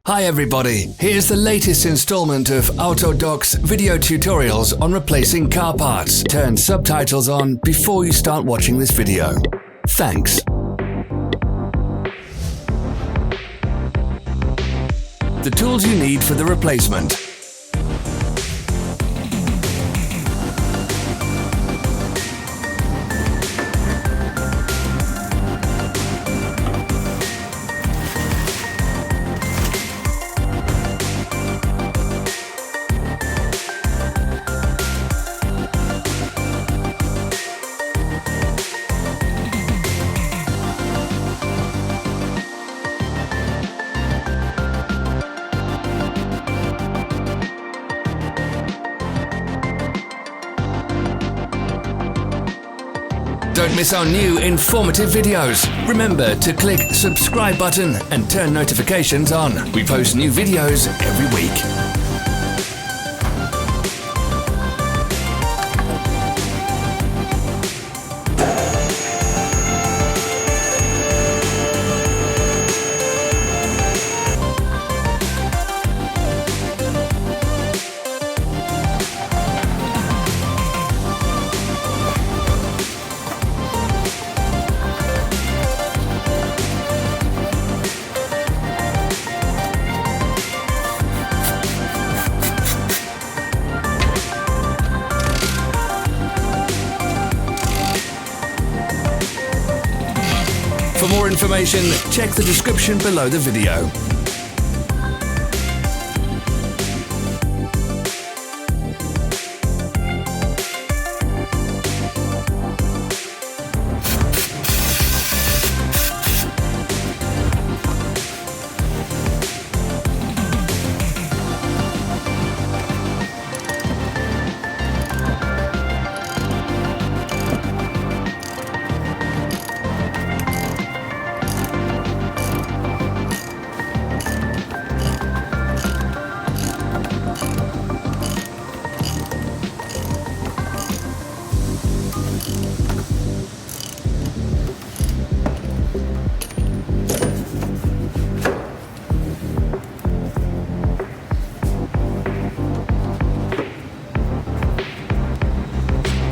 Hi everybody, here's the latest installment of Autodoc's video tutorials on replacing car parts. Turn subtitles on before you start watching this video. Thanks. The tools you need for the replacement. Don't miss our new informative videos. Remember to click subscribe button and turn notifications on. We post new videos every week. For more information, check the description below the video.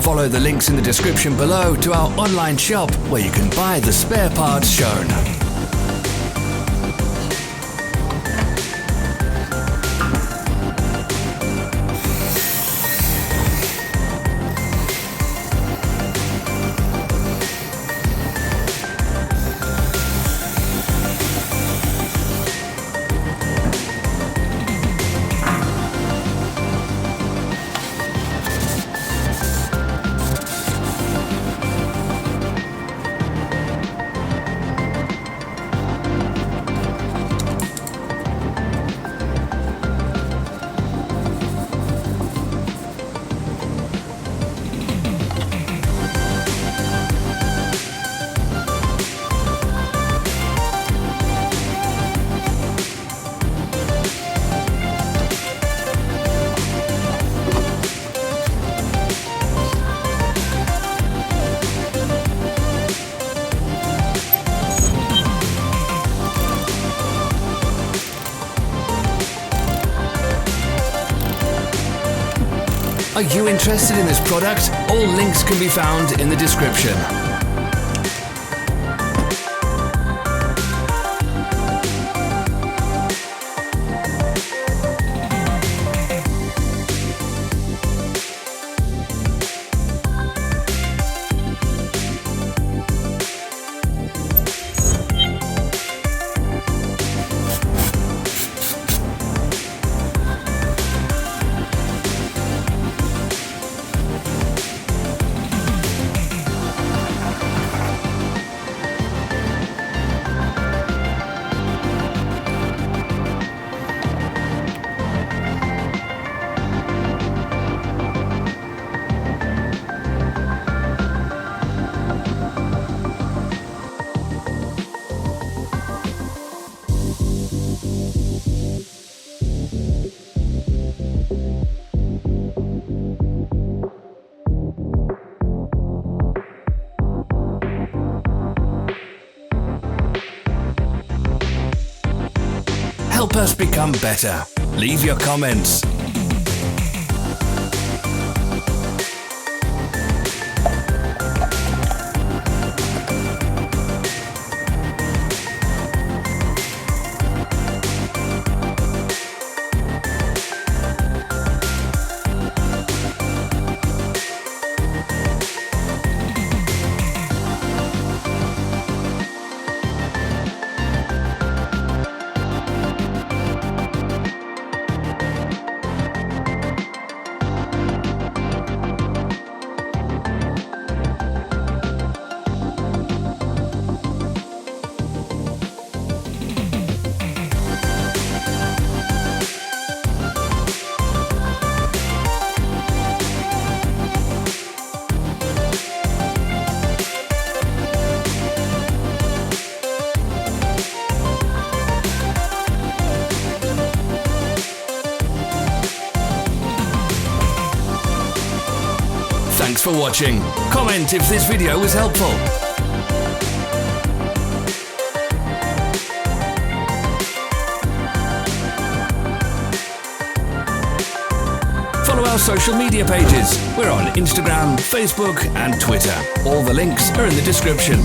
Follow the links in the description below to our online shop where you can buy the spare parts shown. Are you interested in this product? All links can be found in the description. Help us become better. Leave your comments. Thanks for watching. Comment if this video was helpful. Follow our social media pages. We're on Instagram, Facebook and Twitter. All the links are in the description.